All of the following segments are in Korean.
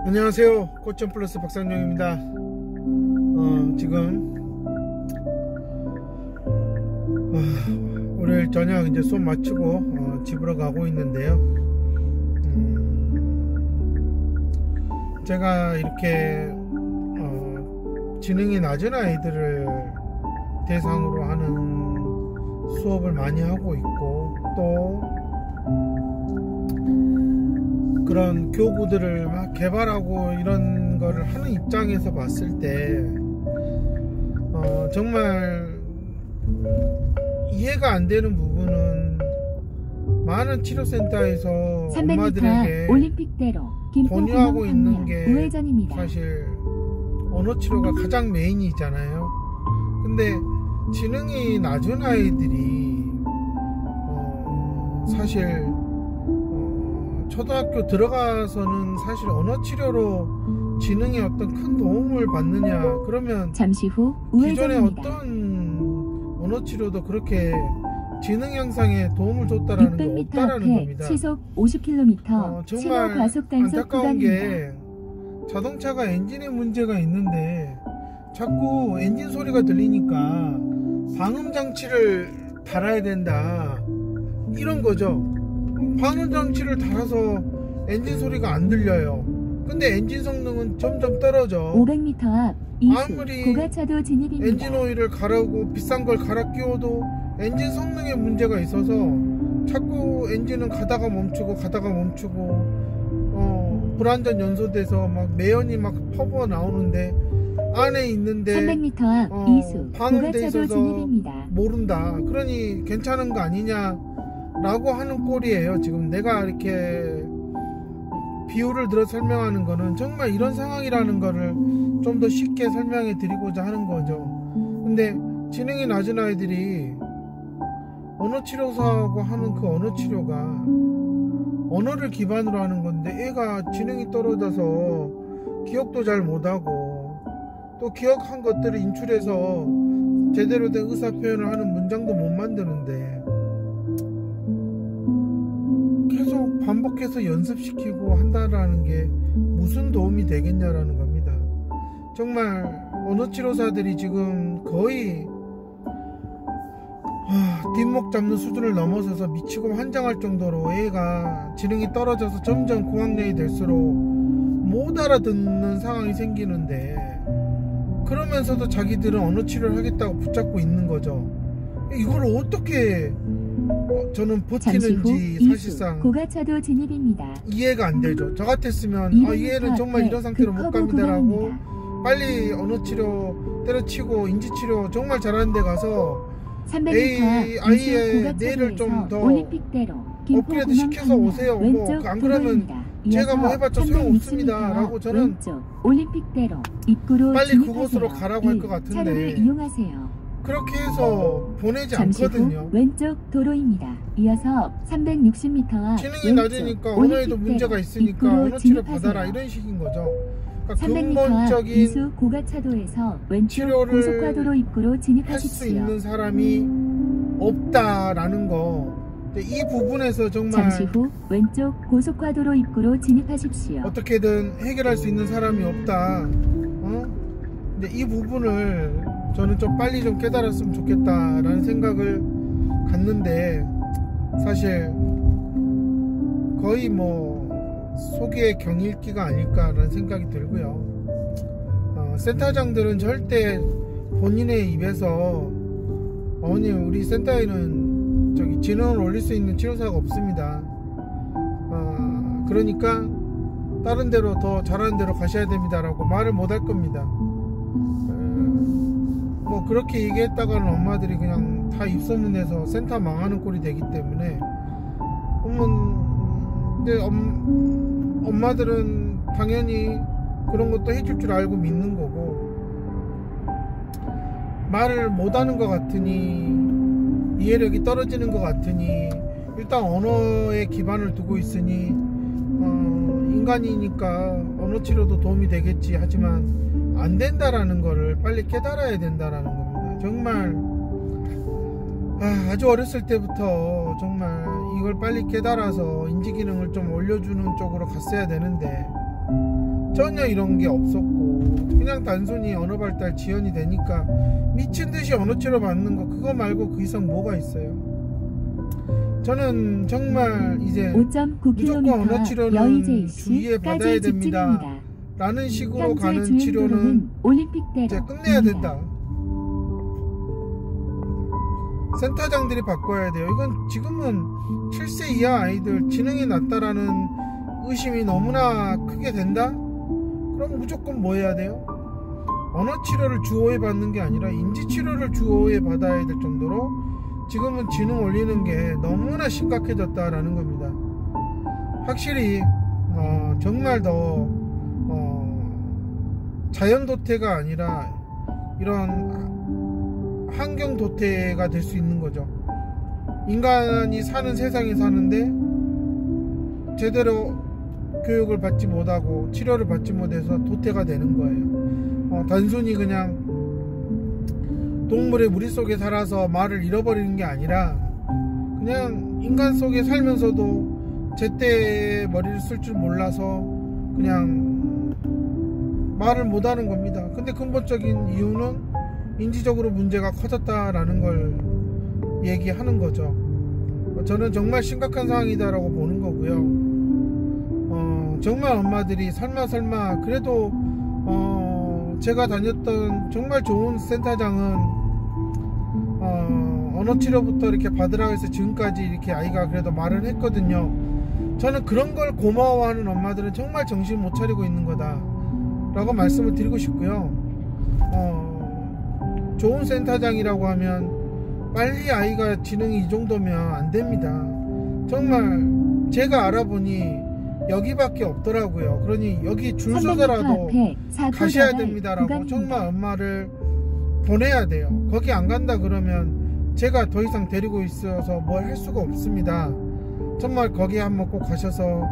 안녕하세요. 꽃점플러스 박상용입니다. 지금 오늘 저녁 이제 수업 마치고 집으로 가고 있는데요. 제가 이렇게 지능이 낮은 아이들을 대상으로 하는 수업을 많이 하고 있고, 또 그런 교구들을 막 개발하고 이런 거를 하는 입장에서 봤을 때 정말 이해가 안 되는 부분은, 많은 치료센터에서 엄마들에게 권유하고 있는 게 우회전입니다. 사실 언어치료가 가장 메인이잖아요. 근데 지능이 낮은 아이들이 사실 초등학교 들어가서는 사실 언어치료로 지능에 어떤 큰 도움을 받느냐, 그러면 잠시 후 기존에 우회전입니다. 어떤 언어치료도 그렇게 지능 향상에 도움을 줬다라는 게 600m 없다라는 앞에 겁니다. 시속 50km 신호 정말 과속 단속 안타까운 구간입니다. 게, 자동차가 엔진에 문제가 있는데 자꾸 엔진 소리가 들리니까 방음 장치를 달아야 된다, 이런 거죠. 방음 장치를 달아서 엔진 소리가 안 들려요. 근데 엔진 성능은 점점 떨어져. 500m 앞 이수 아무리 고가차도 진입입니다. 엔진 오일을 갈아오고 비싼 걸 갈아 끼워도 엔진 성능에 문제가 있어서 자꾸 엔진은 가다가 멈추고 불안전 연소돼서 막 매연이 막 퍼부어 나오는데, 안에 있는데 300m 앞 이수 방음돼 고가차도 있어서 진입입니다. 모른다, 그러니 괜찮은 거 아니냐 라고 하는 꼴이에요. 지금 내가 이렇게 비유를 들어 설명하는 거는 정말 이런 상황이라는 거를 좀 더 쉽게 설명해 드리고자 하는 거죠. 근데 지능이 낮은 아이들이 언어치료사하고 하는 그 언어치료가 언어를 기반으로 하는 건데, 애가 지능이 떨어져서 기억도 잘 못하고, 또 기억한 것들을 인출해서 제대로 된 의사표현을 하는 문장도 못 만드는데, 계속 반복해서 연습시키고 한다라는 게 무슨 도움이 되겠냐라는 겁니다. 정말 언어치료사들이 지금 거의 뒷목 잡는 수준을 넘어서서 미치고 환장할 정도로 애가 지능이 떨어져서 점점 고학년이 될수록 못 알아듣는 상황이 생기는데, 그러면서도 자기들은 언어치료를 하겠다고 붙잡고 있는 거죠. 이걸 어떻게 저는 버티는지 사실상 고가차도 진입입니다. 이해가 안 되죠. 저 같았으면 이 애는 정말 이런 상태로 못 갑니다라고 빨리 언어치료 때려치고 인지치료 정말 잘하는 데 가서 300m 아이의 뇌를 좀 더 업그레이드 시켜서 오세요. 안 그러면 제가 뭐 해봤자 소용없습니다 라고 저는 올림픽대로 입구로 빨리 그곳으로 가라고 할 것 같은데, 차로를 이용하세요. 그렇게 해서 보내지 잠시 않거든요. 후 왼쪽 도로입니다. 이어서 360m 앞 지능이 낮으니까 언어에도 문제가 있으니까 언어치료 받아라, 이런 식인 거죠. 그러니까 300m 앞 근본적인 이수 고가차도에서 왼쪽 치료를 고속화도로 입구로 할 수 진입하십시오. 있는 사람이 없다라는 거, 이 부분에서 정말 잠시 후 왼쪽 고속화도로 입구로 진입하십시오. 어떻게든 해결할 수 있는 사람이 없다. 근데 이 부분을 저는 좀 빨리 좀 깨달았으면 좋겠다라는 생각을 갖는데, 사실 거의 뭐 소기의 경읽기가 아닐까라는 생각이 들고요. 센터장들은 절대 본인의 입에서 우리 센터에는 지능을 올릴 수 있는 치료사가 없습니다. 그러니까 다른 데로, 더 잘하는 데로 가셔야 됩니다라고 말을 못 할 겁니다. 뭐 그렇게 얘기했다가는 엄마들이 그냥 다 입소문내서 센터 망하는 꼴이 되기 때문에, 근데 엄마들은 당연히 그런 것도 해줄 줄 알고 믿는 거고, 말을 못하는 것 같으니, 이해력이 떨어지는 것 같으니 일단 언어에 기반을 두고 있으니 인간이니까 언어치료도 도움이 되겠지 하지만 안 된다라는 거를 빨리 깨달아야 된다라는 겁니다. 정말 아주 어렸을 때부터 정말 이걸 빨리 깨달아서 인지기능을 좀 올려주는 쪽으로 갔어야 되는데, 전혀 이런 게 없었고 그냥 단순히 언어 발달 지연이 되니까 미친듯이 언어 치료 받는 거, 그거 말고 그 이상 뭐가 있어요. 저는 정말 이제 5.9km 무조건 언어 치료는 여의제이시 주의에 받아야 됩니다 라는 식으로 가는 치료는 이제 끝내야 된다. 센터장들이 바꿔야 돼요. 이건 지금은 7세 이하 아이들 지능이 낮다라는 의심이 너무나 크게 된다? 그럼 무조건 뭐 해야 돼요? 언어 치료를 주 5회 받는 게 아니라 인지 치료를 주 5회 받아야 될 정도로 지금은 지능 올리는 게 너무나 심각해졌다라는 겁니다. 확실히 정말 더 자연 도태가 아니라 이런 환경 도태가 될 수 있는 거죠. 인간이 사는 세상에 사는데 제대로 교육을 받지 못하고 치료를 받지 못해서 도태가 되는 거예요. 단순히 그냥 동물의 무리 속에 살아서 말을 잃어버리는 게 아니라 그냥 인간 속에 살면서도 제때 머리를 쓸 줄 몰라서 그냥 말을 못하는 겁니다. 근데 근본적인 이유는 인지적으로 문제가 커졌다라는 걸 얘기하는 거죠. 저는 정말 심각한 상황이다라고 보는 거고요. 정말 엄마들이 설마 그래도 제가 다녔던 정말 좋은 센터장은 언어 치료부터 이렇게 받으라고 해서 지금까지 이렇게 아이가 그래도 말을 했거든요. 저는 그런 걸 고마워하는 엄마들은 정말 정신 못 차리고 있는 거다 라고 말씀을 드리고 싶고요. 좋은 센터장이라고 하면 빨리 아이가 지능이 이 정도면 안 됩니다. 정말 제가 알아보니 여기밖에 없더라고요. 그러니 여기 줄 서서라도 가셔야 됩니다라고 정말 엄마를 보내야 돼요. 거기 안 간다 그러면 제가 더 이상 데리고 있어서 뭘 할 수가 없습니다. 정말 거기 한번 꼭 가셔서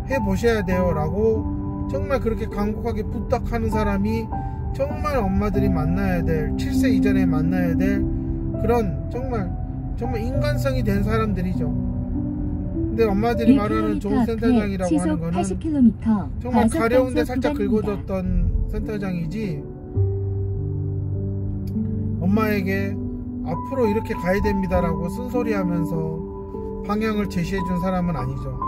해보셔야 돼요 라고 정말 그렇게 간곡하게 부탁하는 사람이 정말 엄마들이 만나야 될 7세 이전에 만나야 될 그런 정말 인간성이 된 사람들이죠. 근데 엄마들이 말하는 좋은 센터장이라고 하는 거는 80km, 정말 가려운데 살짝 긁어줬던 센터장이지 엄마에게 앞으로 이렇게 가야 됩니다 라고 쓴소리 하면서 방향을 제시해 준 사람은 아니죠.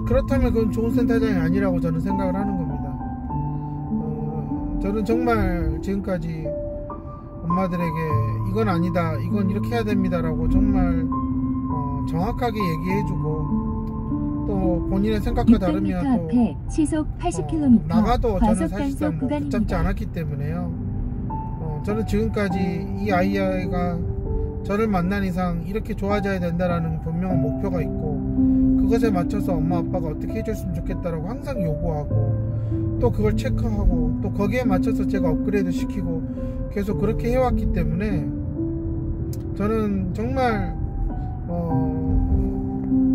그렇다면 그건 좋은 센터장이 아니라고 저는 생각을 하는 겁니다. 저는 정말 지금까지 엄마들에게 이건 아니다, 이건 이렇게 해야 됩니다 라고 정말 정확하게 얘기해주고 또 본인의 생각과 다르면 또 시속 80km 나가도 저는 사실상 뭐 붙잡지 않았기 때문에요. 저는 지금까지 이 아이가 저를 만난 이상 이렇게 좋아져야 된다라는 분명한 목표가 있고 그것에 맞춰서 엄마 아빠가 어떻게 해줬으면 좋겠다라고 항상 요구하고 또 그걸 체크하고 또 거기에 맞춰서 제가 업그레이드 시키고 계속 그렇게 해왔기 때문에 저는 정말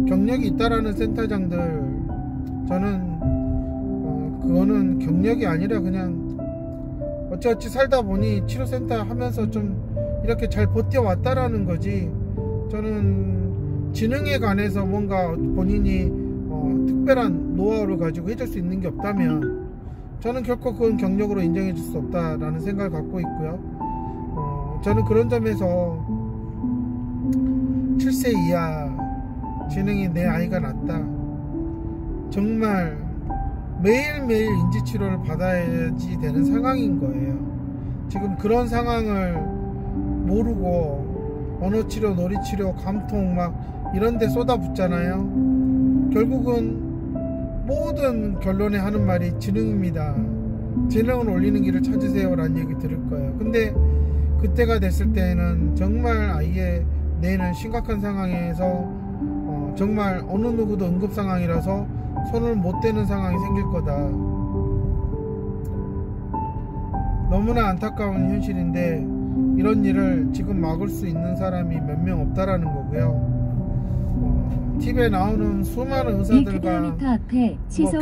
경력이 있다라는 센터장들 저는 그거는 경력이 아니라 그냥 어찌어찌 살다 보니 치료센터 하면서 좀 이렇게 잘 버텨왔다라는 거지. 저는 지능에 관해서 뭔가 본인이 특별한 노하우를 가지고 해줄 수 있는 게 없다면 저는 결코 그건 경력으로 인정해 줄 수 없다라는 생각을 갖고 있고요. 저는 그런 점에서 7세 이하 지능이 내 아이가 낫다. 정말 매일매일 인지치료를 받아야지 되는 상황인 거예요. 지금 그런 상황을 모르고 언어치료, 놀이치료, 감통 막 이런 데 쏟아붓잖아요. 결국은 모든 결론에 하는 말이 지능입니다. 지능을 올리는 길을 찾으세요 라는 얘기 들을 거예요. 근데 그때가 됐을 때는 정말 아이의 뇌는 심각한 상황에서 정말 어느 누구도 응급 상황이라서 손을 못 대는 상황이 생길 거다. 너무나 안타까운 현실인데 이런 일을 지금 막을 수 있는 사람이 몇 명 없다라는 거고요. TV에 나오는 수많은 의사들과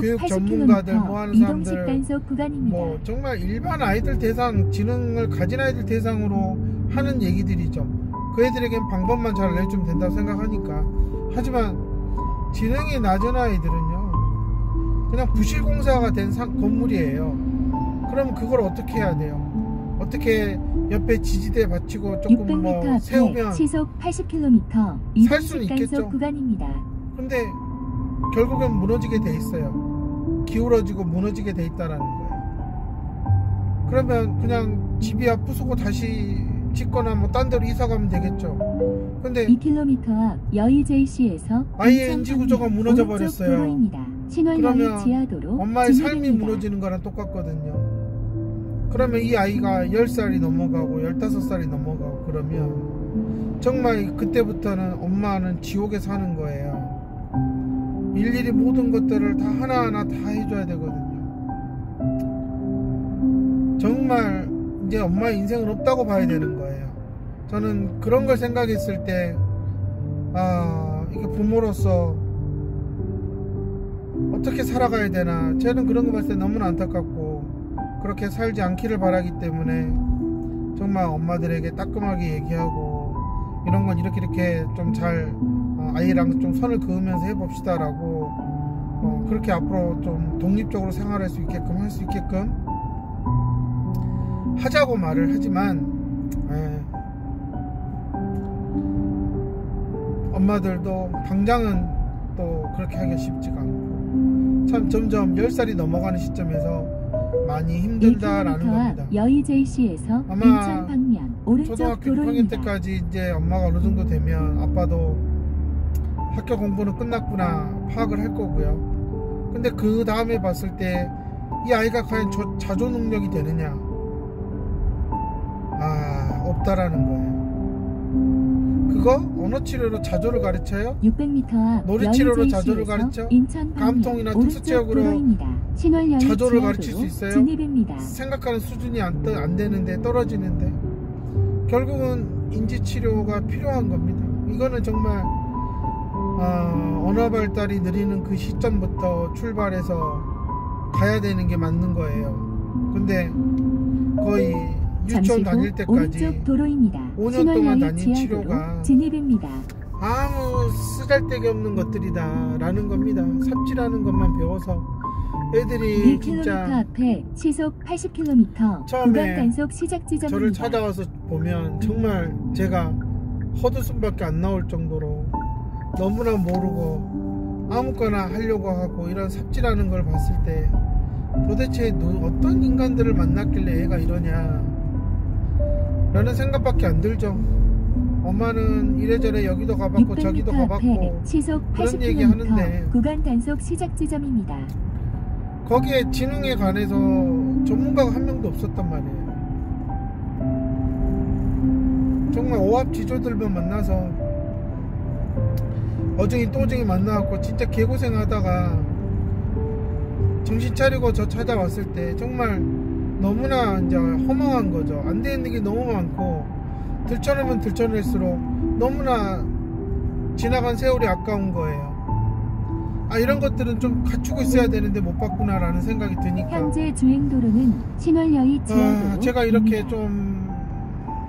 교육 전문가들 뭐 하는 사람들 뭐 정말 일반 아이들 대상 지능을 가진 아이들 대상으로 하는 얘기들이죠. 그 애들에겐 방법만 잘 알려주면 된다고 생각하니까. 하지만 지능이 낮은 아이들은요 그냥 부실공사가 된 건물이에요. 그럼 그걸 어떻게 해야 돼요? 어떻게 옆에 지지대 받치고 조금 600m 뭐 앞에 세우면 시속 80km 살 수는 2단속 있겠죠. 단속 구간입니다. 근데 결국엔 무너지게 돼 있어요. 기울어지고 무너지게 돼 있다라는 거예요. 그러면 그냥 집이야 부수고 다시 짓거나 뭐 딴 데로 이사 가면 되겠죠. 근데 2km 앞 여의 JC에서 아예 인지 구조가 무너져 버렸어요. 신월 그러면 여의 지하도로 엄마의 삶이 진입입니다. 무너지는 거랑 똑같거든요. 그러면 이 아이가 10살이 넘어가고 15살이 넘어가고 그러면 정말 그때부터는 엄마는 지옥에 사는 거예요. 일일이 모든 것들을 다 하나하나 다 해줘야 되거든요. 정말 이제 엄마의 인생은 없다고 봐야 되는 거예요. 저는 그런 걸 생각했을 때 이게 부모로서 어떻게 살아가야 되나, 저는 그런 거 봤을 때 너무나 안타깝고 그렇게 살지 않기를 바라기 때문에 정말 엄마들에게 따끔하게 얘기하고 이런 건 이렇게 좀 잘 아이랑 좀 선을 그으면서 해봅시다 라고 그렇게 앞으로 좀 독립적으로 생활할 수 있게끔 할 수 있게끔 하자고 말을 하지만 엄마들도 당장은 또 그렇게 하기가 쉽지가 않고 참 점점 10살이 넘어가는 시점에서 많이 힘들다라는 겁니다. 여의 JC에서 아마 인천 방면 오른쪽 초등학교 6학년 도로입니다. 때까지 이제 엄마가 어느 정도 되면 아빠도 학교 공부는 끝났구나 파악을 할 거고요. 근데 그 다음에 봤을 때 이 아이가 과연 자조 능력이 되느냐, 없다라는 거예요. 그거 언어 치료로 자조를 가르쳐요? 600m 앞 놀이 치료로 자조를 가르쳐? 감통이나 특수체육으로 자조를 가르칠 수 있어요? 진입입니다. 생각하는 수준이 안 되는데, 떨어지는데 결국은 인지치료가 필요한 겁니다. 이거는 정말 언어 발달이 느리는 그 시점부터 출발해서 가야 되는 게 맞는 거예요. 근데 거의 유치원 다닐 때까지 5년 동안 다닌 치료가 진입입니다. 아무 쓰잘데기 없는 것들이다 라는 겁니다. 삽질하는 것만 배워서 애들이 1km 진짜 앞에 시속 80km 처음에 구간 단속 시작 지점입니다. 저를 찾아와서 보면 정말 제가 헛웃음밖에 안 나올 정도로 너무나 모르고 아무거나 하려고 하고 이런 삽질하는 걸 봤을 때 도대체 어떤 인간들을 만났길래 애가 이러냐 라는 생각밖에 안 들죠. 엄마는 이래저래 여기도 가봤고 저기도 가봤고 시속 그런 얘기 하는데 구간 단속 시작 지점입니다. 거기에 지능에 관해서 전문가가 한 명도 없었단 말이에요. 정말 오합지졸들만 만나서 어중이 또중이 만나갖고 진짜 개고생하다가 정신 차리고 저 찾아왔을 때 정말 너무나 이제 허망한 거죠. 안 되는 게 너무 많고 들춰내면 들춰낼수록 너무나 지나간 세월이 아까운 거예요. 이런 것들은 좀 갖추고 있어야 되는데 못 봤구나 라는 생각이 드니까 현재 주행도로는 신월여의 지하도로 제가 이렇게 좀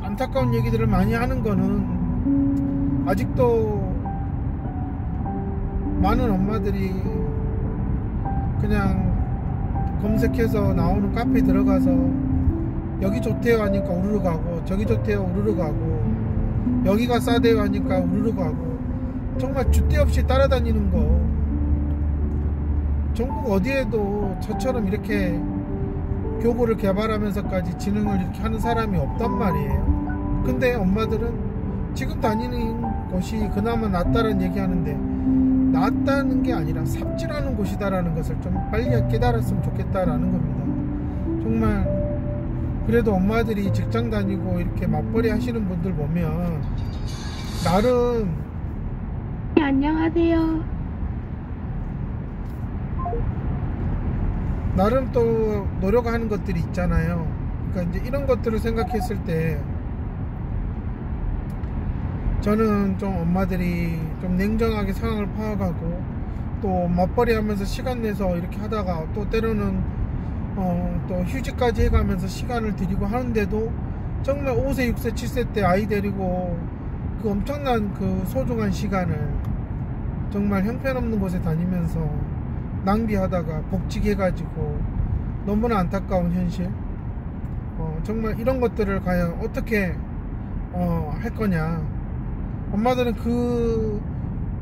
안타까운 얘기들을 많이 하는 거는 아직도 많은 엄마들이 그냥 검색해서 나오는 카페에 들어가서 여기 좋대요 하니까 우르르 가고 저기 좋대요 우르르 가고 여기가 싸대요 하니까 우르르 가고 정말 줏대 없이 따라다니는 거 전국 어디에도 저처럼 이렇게 교보를 개발하면서까지 지능을 이렇게 하는 사람이 없단 말이에요. 근데 엄마들은 지금 다니는 곳이 그나마 낫다는 얘기 하는데 낫다는 게 아니라 삽질하는 곳이다라는 것을 좀 빨리 깨달았으면 좋겠다라는 겁니다. 정말 그래도 엄마들이 직장 다니고 이렇게 맞벌이 하시는 분들 보면 나름 안녕하세요. 나름 또 노력하는 것들이 있잖아요. 그러니까 이제 이런 것들을 생각했을 때 저는 좀 엄마들이 좀 냉정하게 상황을 파악하고 또 맞벌이 하면서 시간 내서 이렇게 하다가 또 때로는 또 휴직까지 해가면서 시간을 들이고 하는데도 정말 5세, 6세, 7세 때 아이 데리고 그 엄청난 그 소중한 시간을 정말 형편없는 곳에 다니면서 낭비하다가 복직해가지고 너무나 안타까운 현실. 정말 이런 것들을 과연 어떻게 할 거냐. 엄마들은 그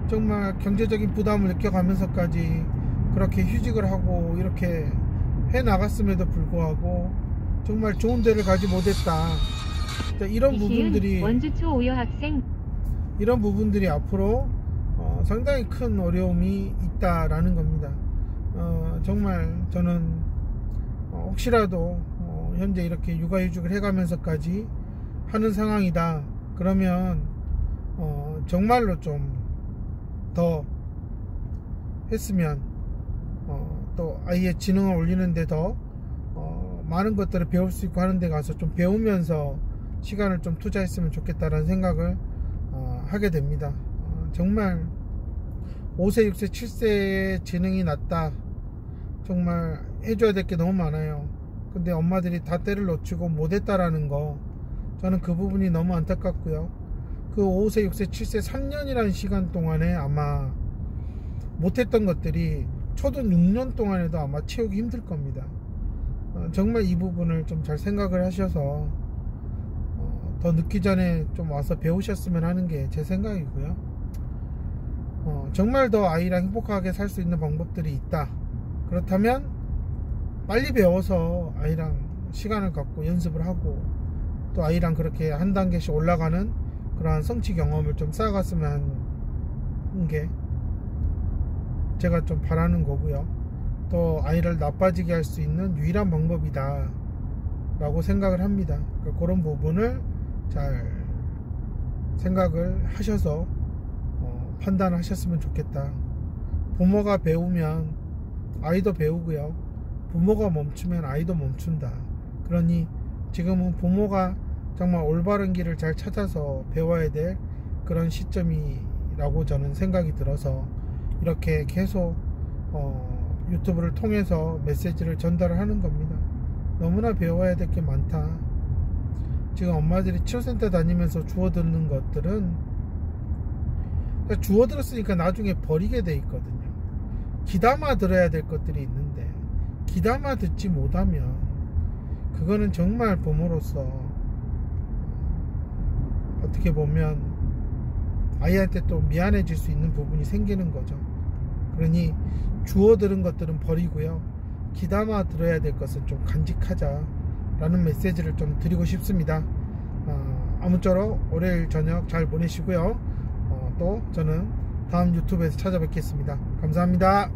정말 경제적인 부담을 느껴가면서까지 그렇게 휴직을 하고 이렇게 해 나갔음에도 불구하고 정말 좋은 데를 가지 못했다. 이런 부분들이 원주초 오여 학생 이런 부분들이 앞으로 상당히 큰 어려움이 있다라는 겁니다. 정말 저는 혹시라도 현재 이렇게 육아휴직을 해가면서까지 하는 상황이다 그러면 정말로 좀 더 했으면 또 아이의 지능을 올리는데 더 많은 것들을 배울 수 있고 하는 데 가서 좀 배우면서 시간을 좀 투자했으면 좋겠다라는 생각을 하게 됩니다. 정말 5세, 6세, 7세의 지능이 낮다. 정말 해줘야 될 게 너무 많아요. 근데 엄마들이 다 때를 놓치고 못했다라는 거, 저는 그 부분이 너무 안타깝고요. 그 5세, 6세, 7세 3년이라는 시간 동안에 아마 못했던 것들이 초등 6년 동안에도 아마 채우기 힘들 겁니다. 정말 이 부분을 좀 잘 생각을 하셔서 더 늦기 전에 좀 와서 배우셨으면 하는 게 제 생각이고요. 정말 더 아이랑 행복하게 살 수 있는 방법들이 있다. 그렇다면 빨리 배워서 아이랑 시간을 갖고 연습을 하고 또 아이랑 그렇게 한 단계씩 올라가는 그러한 성취 경험을 좀 쌓아갔으면 하는 게 제가 좀 바라는 거고요. 또 아이를 나빠지게 할 수 있는 유일한 방법이다 라고 생각을 합니다. 그러니까 그런 부분을 잘 생각을 하셔서 판단하셨으면 좋겠다. 부모가 배우면 아이도 배우고요. 부모가 멈추면 아이도 멈춘다. 그러니 지금은 부모가 정말 올바른 길을 잘 찾아서 배워야 될 그런 시점이라고 저는 생각이 들어서 이렇게 계속 유튜브를 통해서 메시지를 전달을 하는 겁니다. 너무나 배워야 될 게 많다. 지금 엄마들이 치료센터 다니면서 주워드는 것들은 주워들었으니까 나중에 버리게 돼 있거든요. 귀담아 들어야 될 것들이 있는데 귀담아 듣지 못하면 그거는 정말 부모로서 어떻게 보면 아이한테 또 미안해질 수 있는 부분이 생기는 거죠. 그러니 주워들은 것들은 버리고요. 귀담아 들어야 될 것은 좀 간직하자 라는 메시지를 좀 드리고 싶습니다. 아무쪼록 월요일 저녁 잘 보내시고요. 또 저는 다음 유튜브에서 찾아뵙겠습니다. 감사합니다.